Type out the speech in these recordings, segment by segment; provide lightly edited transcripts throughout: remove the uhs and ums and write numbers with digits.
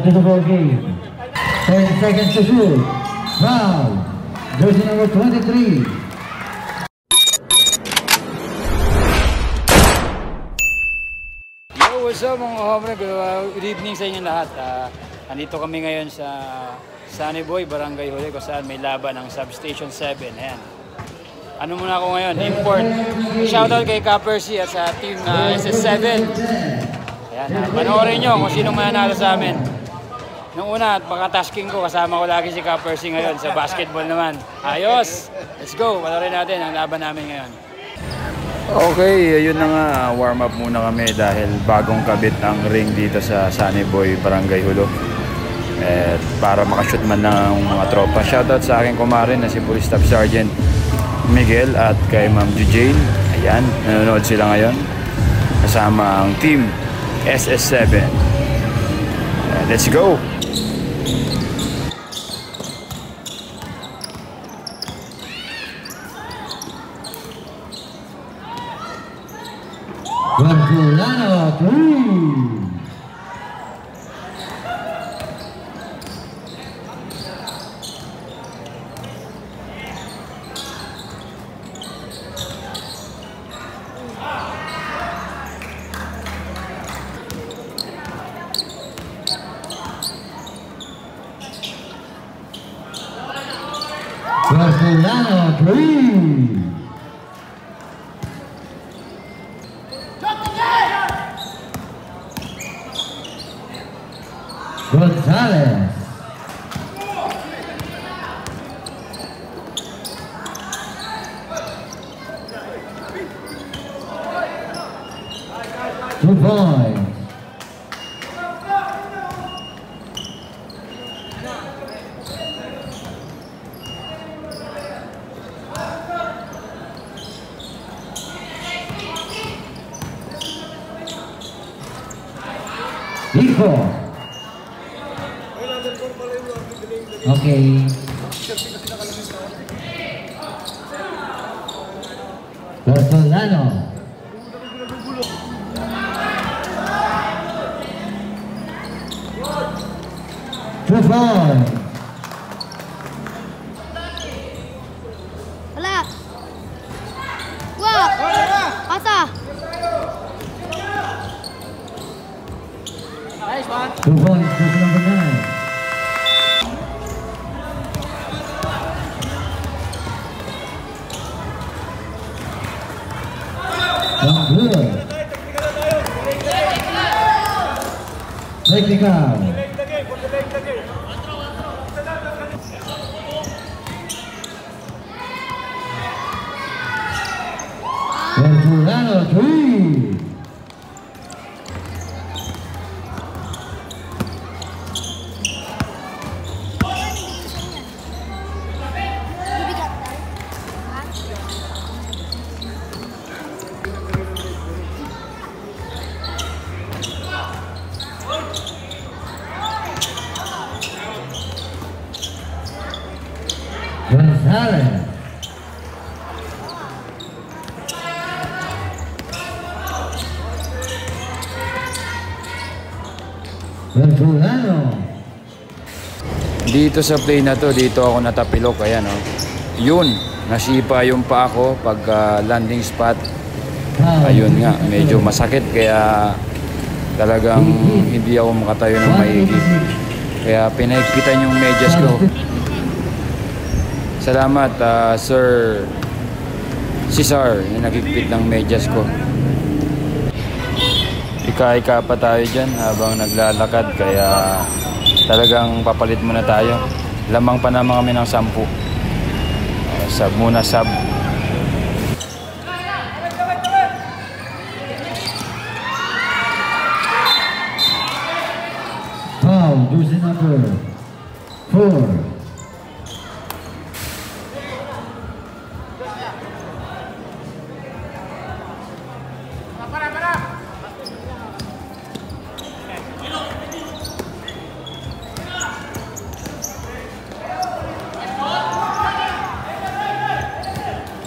to the ball game. 10 seconds to shoot. Foul. Jersey number 23. Yo, what's up mga hombre? Good evening sa inyo lahat. Andito kami ngayon sa Sunny Boy, Barangay Huli, kung saan may laban ng Substation 7. Ayan. Ano muna ako ngayon? Import. Shoutout kay Kapercy at sa team SS7. Ayan, panoorin nyo kung sino mananalo sa amin. Nung una, at pagka-tasking ko, kasama ko lagi si Kapercy ngayon sa basketball naman. Ayos! Let's go! Panoorin natin ang laban namin ngayon. Okay, ayun na nga. Warm up muna kami dahil bagong kabit ang ring dito sa Sunny Boy, Barangay Hulo. At para makashoot man ng mga tropa. Shoutout sa aking kumare na si Police Staff Sergeant Miguel at kay Ma'am Jane. Ayan, nanonood sila ngayon. Kasama ang team SS7. Let's go! Barcelona 3. Barcelona 3. Gonzalez. Two points. Nico. Okay. Barcelona. Two points. Wala. Wow. Asa. Nice one. 2 points to number 9. Good. Technical. Barcelona 3. Gonzalez. Barcelona. Dito sa play na to, dito ako natapilok. Ayan, oh. Yun, nasipa yung pa ako pag landing spot. Ayun nga, medyo masakit kaya talagang hindi ako makatayo ng maigi. Kaya pinaigpitan yung medyas ko. Salamat, Sir Cesar, yung nagigpit ng medyas ko. Ika-ika pa tayo dyan habang naglalakad, kaya talagang papalit muna tayo. Lamang pa naman kami ng 10. Sub muna, sub. Foul, jersey number 4.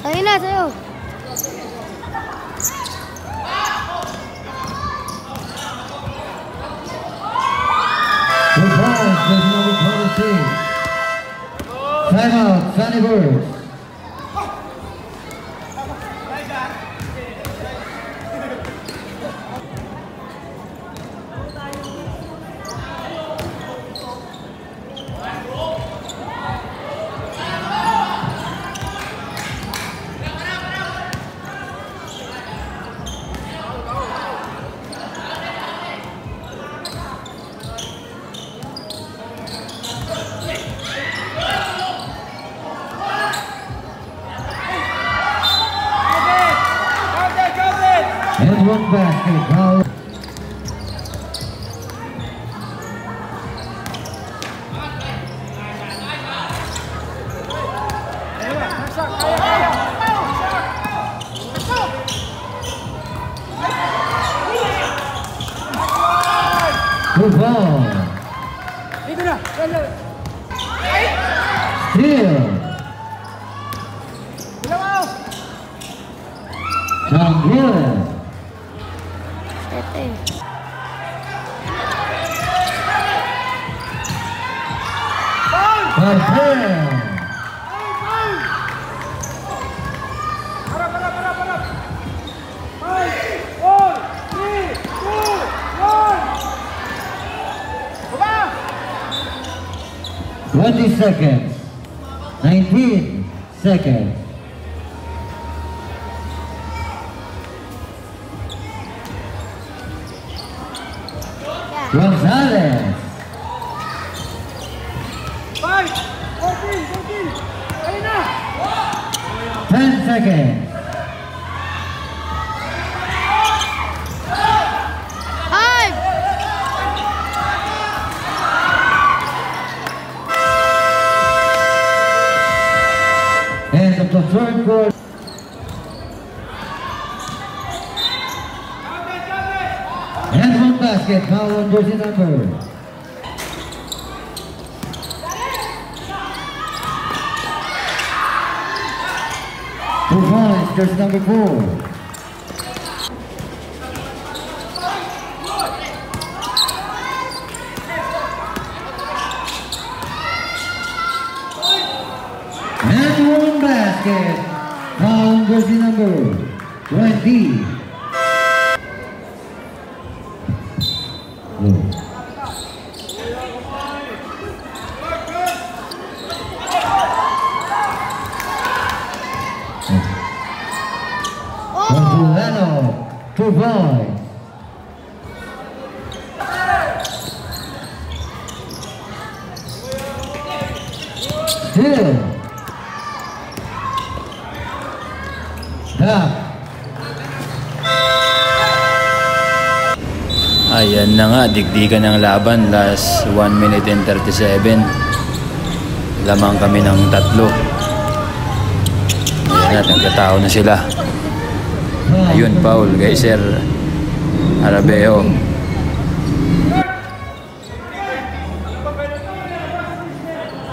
Ayun na, sa'yo. Good ball, jersey number 26. Timeout, Sunny Birds. And one basket, foul. Good ball. Steal. Jungle. Seconds. 19 seconds. Gonzalez. 10 seconds. End of the third quarter. And one basket, foul on jersey number. Two points, jersey number 4. And one basket, foul jersey number 20. Fulano, 2 points. Still. Ayan na nga, digdigan ng laban. Last 1 minute and 37. Lamang kami ng 3. Ayan na, nagkatao na sila. Ayun, foul kay Sir Arabeo.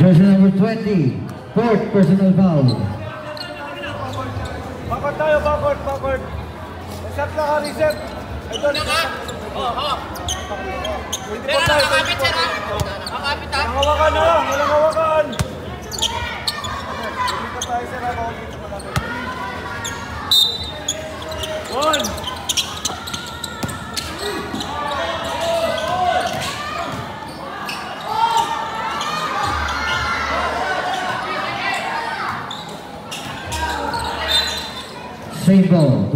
Jersey number 20, 4th personal foul. Backward tayo, backward. Reset lang ha, reset. Ito, reset. Sir, nakakapit sir ha. Nakakapit ha. Walang hawakan ha, walang hawakan. Dito tayo sir ha, baka dito malapit. 1. Same ball.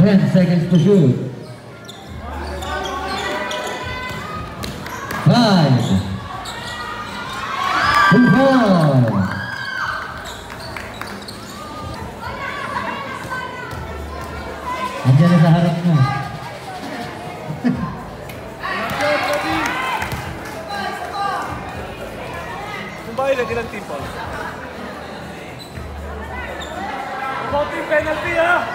10 seconds to shoot. 5. 2 points. Andiyan na sa harap mo. Kumbay, lagi ng team ball. Voting penalty ha!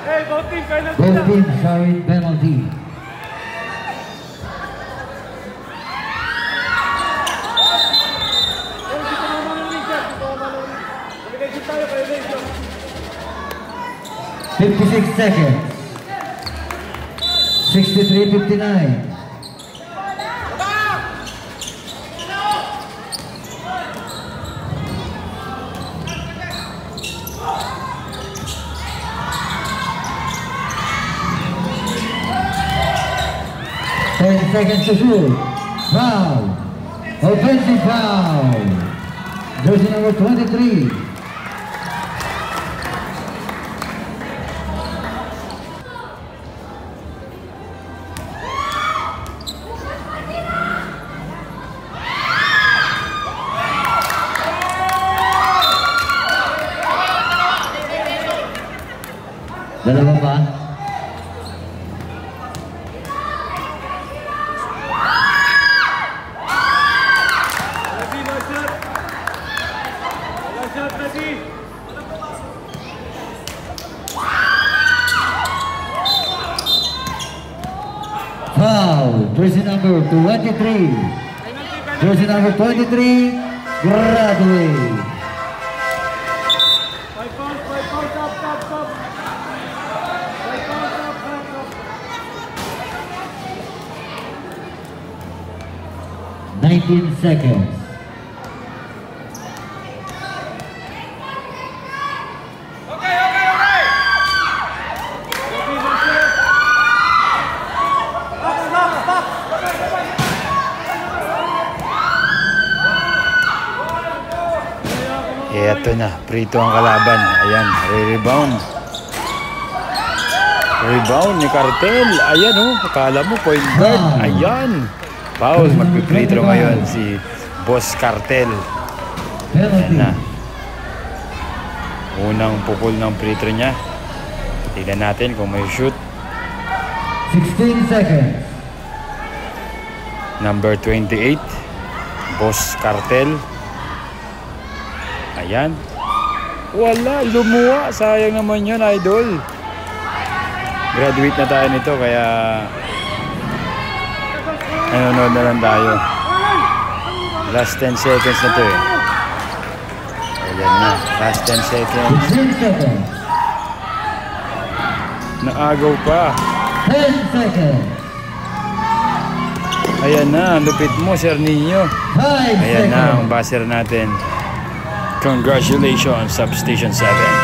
Hey, voting penalty Both na! teams showing penalty. Hey, dito naman ng ring sir, dito naman ng ring. Balik din tayo kayo guys. 56 seconds. 63-59. Seconds to shoot. Foul. Offensive foul. Jersey number 23. Dalawa ba? Foul, jersey number 23. Jersey number 23, graduate. 19 seconds. Eto na, prito ang kalaban. Ayan, re-rebound. Rebound ni Cartel. Ayan oh, akala mo point guard. Ayan. Foul, magpi-free throw ngayon si Boss Cartel. Ayan na. Unang pukol ng free throw niya. Tignan natin kung may shoot. 16 seconds. Number 28, Boss Cartel. Ayan. Wala, lumuwa. Sayang naman yun, idol. Graduate na tayo nito, kaya nanonood na lang tayo. Last 10 seconds na to eh. Ayan na, last 10 seconds. 15 seconds. Naagaw pa. 10 seconds. Ayan na, ang lupit mo, Sir Nino. 5 Ayan seconds. na ang buzzer natin. Congratulations, Substation 7.